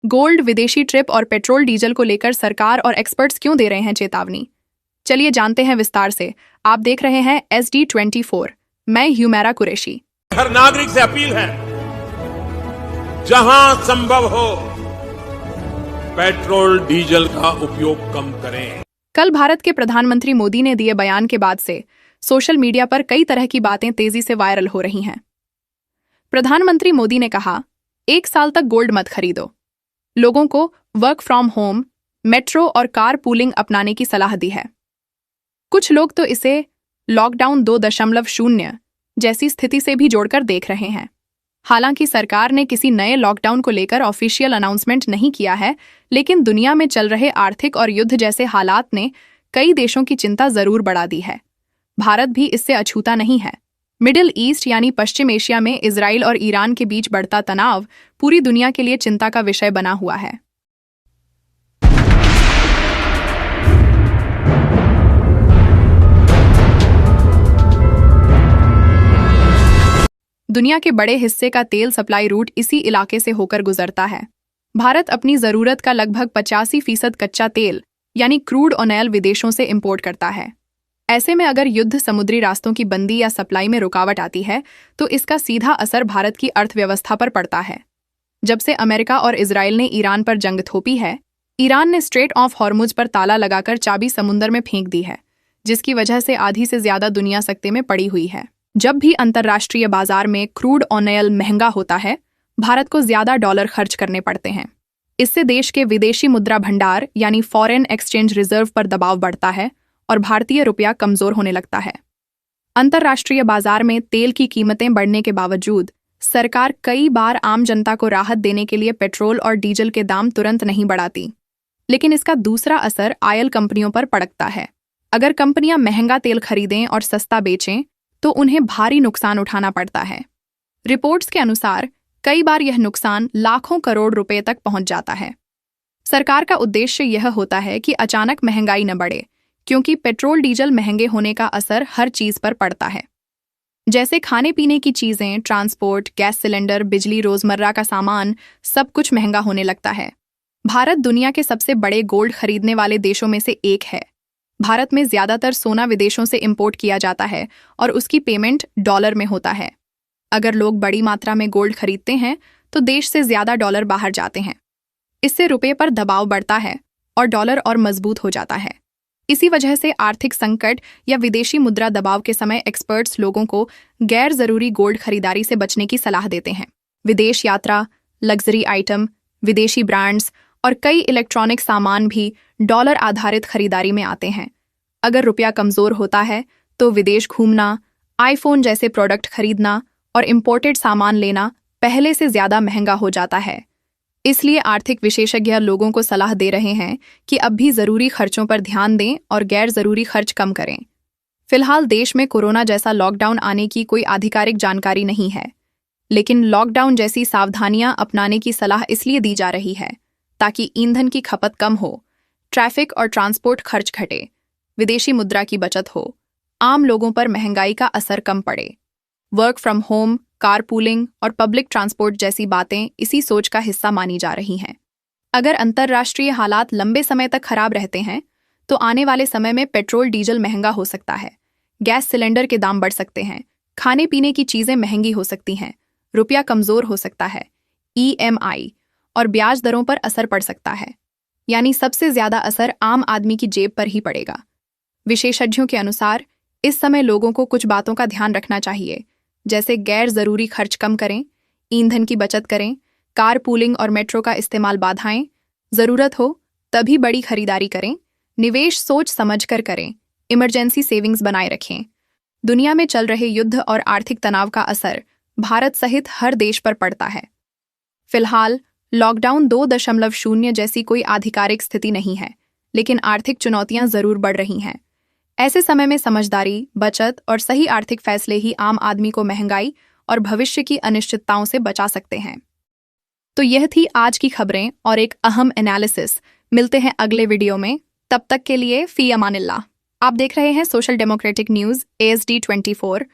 Gold, विदेशी trip और petrol diesel को लेकर सरकार और एक्सपर्ट्स क्यों दे रहे हैं चेतावनी? चलिए जानते हैं विस्तार से। आप देख रहे हैं SD24। मैं ह्यूमेरा कुरैशी। हर नागरिक से अपील है, जहां संभव हो पेट्रोल डीजल का उपयोग कम करें। कल भारत के प्रधानमंत्री मोदी ने दिए बयान के बाद से सोशल मीडिया पर कई तरह की बातें तेजी से वायरल हो रही हैं। प्रधानमंत्री मोदी ने कहा, 1 साल तक गोल्ड मत खरीदो। लोगों को वर्क फ्रॉम होम, मेट्रो और कार पूलिंग अपनाने की सलाह दी है। कुछ लोग तो इसे लॉकडाउन 2.0 जैसी स्थिति से भी जोड़कर देख रहे हैं। हालांकि सरकार ने किसी नए लॉकडाउन को लेकर ऑफिशियल अनाउंसमेंट नहीं किया है, लेकिन दुनिया में चल रहे आर्थिक और युद्ध जैसे हालात ने कई देशों की चिंता जरूर बढ़ा दी है। भारत भी इससे अछूता नहीं है। मिडिल ईस्ट यानी पश्चिम एशिया में इजराइल और ईरान के बीच बढ़ता तनाव पूरी दुनिया के लिए चिंता का विषय बना हुआ है। दुनिया के बड़े हिस्से का तेल सप्लाई रूट इसी इलाके से होकर गुजरता है। भारत अपनी जरूरत का लगभग 85% कच्चा तेल यानी क्रूड ऑयल विदेशों से इंपोर्ट करता है। ऐसे में अगर युद्ध, समुद्री रास्तों की बंदी या सप्लाई में रुकावट आती है तो इसका सीधा असर भारत की अर्थव्यवस्था पर पड़ता है। जब से अमेरिका और इजराइल ने ईरान पर जंग थोपी है, ईरान ने स्ट्रेट ऑफ हॉर्मुज पर ताला लगाकर चाबी समुद्र में फेंक दी है, जिसकी वजह से आधी से ज्यादा दुनिया सकते में पड़ी हुई है। जब भी अंतर्राष्ट्रीय बाजार में क्रूड ऑयल महंगा होता है, भारत को ज्यादा डॉलर खर्च करने पड़ते हैं। इससे देश के विदेशी मुद्रा भंडार यानी फॉरेन एक्सचेंज रिजर्व पर दबाव बढ़ता है और भारतीय रुपया कमजोर होने लगता है। अंतर्राष्ट्रीय बाजार में तेल की कीमतें बढ़ने के बावजूद सरकार कई बार आम जनता को राहत देने के लिए पेट्रोल और डीजल के दाम तुरंत नहीं बढ़ाती, लेकिन इसका दूसरा असर ऑयल कंपनियों पर पड़ता है। अगर कंपनियां महंगा तेल खरीदें और सस्ता बेचें तो उन्हें भारी नुकसान उठाना पड़ता है। रिपोर्ट्स के अनुसार कई बार यह नुकसान लाखों करोड़ रुपए तक पहुंच जाता है। सरकार का उद्देश्य यह होता है कि अचानक महंगाई न बढ़े, क्योंकि पेट्रोल डीजल महंगे होने का असर हर चीज पर पड़ता है, जैसे खाने पीने की चीजें, ट्रांसपोर्ट, गैस सिलेंडर, बिजली, रोजमर्रा का सामान, सब कुछ महंगा होने लगता है। भारत दुनिया के सबसे बड़े गोल्ड खरीदने वाले देशों में से एक है। भारत में ज्यादातर सोना विदेशों से इंपोर्ट किया जाता है और उसकी पेमेंट डॉलर में होता है। अगर लोग बड़ी मात्रा में गोल्ड खरीदते हैं तो देश से ज्यादा डॉलर बाहर जाते हैं। इससे रुपये पर दबाव बढ़ता है और डॉलर और मजबूत हो जाता है। इसी वजह से आर्थिक संकट या विदेशी मुद्रा दबाव के समय एक्सपर्ट्स लोगों को गैर जरूरी गोल्ड खरीदारी से बचने की सलाह देते हैं। विदेश यात्रा, लग्जरी आइटम, विदेशी ब्रांड्स और कई इलेक्ट्रॉनिक सामान भी डॉलर आधारित खरीदारी में आते हैं। अगर रुपया कमजोर होता है तो विदेश घूमना, आईफोन जैसे प्रोडक्ट खरीदना और इंपोर्टेड सामान लेना पहले से ज्यादा महंगा हो जाता है। इसलिए आर्थिक विशेषज्ञ लोगों को सलाह दे रहे हैं कि अब भी जरूरी खर्चों पर ध्यान दें और गैर जरूरी खर्च कम करें। फिलहाल देश में कोरोना जैसा लॉकडाउन आने की कोई आधिकारिक जानकारी नहीं है, लेकिन लॉकडाउन जैसी सावधानियां अपनाने की सलाह इसलिए दी जा रही है ताकि ईंधन की खपत कम हो, ट्रैफिक और ट्रांसपोर्ट खर्च घटे, विदेशी मुद्रा की बचत हो, आम लोगों पर महंगाई का असर कम पड़े। Work from home, car pooling और पब्लिक ट्रांसपोर्ट जैसी बातें इसी सोच का हिस्सा मानी जा रही हैं। अगर अंतर्राष्ट्रीय हालात लंबे समय तक खराब रहते हैं तो आने वाले समय में पेट्रोल डीजल महंगा हो सकता है, गैस सिलेंडर के दाम बढ़ सकते हैं, खाने पीने की चीजें महंगी हो सकती हैं, रुपया कमजोर हो सकता है, EMI और ब्याज दरों पर असर पड़ सकता है। यानी सबसे ज्यादा असर आम आदमी की जेब पर ही पड़ेगा। विशेषज्ञों के अनुसार इस समय लोगों को कुछ बातों का ध्यान रखना चाहिए, जैसे गैर जरूरी खर्च कम करें, ईंधन की बचत करें, कार पूलिंग और मेट्रो का इस्तेमाल बाधाएं, जरूरत हो तभी बड़ी खरीदारी करें, निवेश सोच समझकर करें, इमरजेंसी सेविंग्स बनाए रखें। दुनिया में चल रहे युद्ध और आर्थिक तनाव का असर भारत सहित हर देश पर पड़ता है। फिलहाल लॉकडाउन 2.0 जैसी कोई आधिकारिक स्थिति नहीं है, लेकिन आर्थिक चुनौतियां जरूर बढ़ रही हैं। ऐसे समय में समझदारी, बचत और सही आर्थिक फैसले ही आम आदमी को महंगाई और भविष्य की अनिश्चितताओं से बचा सकते हैं। तो यह थी आज की खबरें और एक अहम एनालिसिस। मिलते हैं अगले वीडियो में, तब तक के लिए फी अमानिल्लाह। आप देख रहे हैं सोशल डेमोक्रेटिक न्यूज़ ASD24।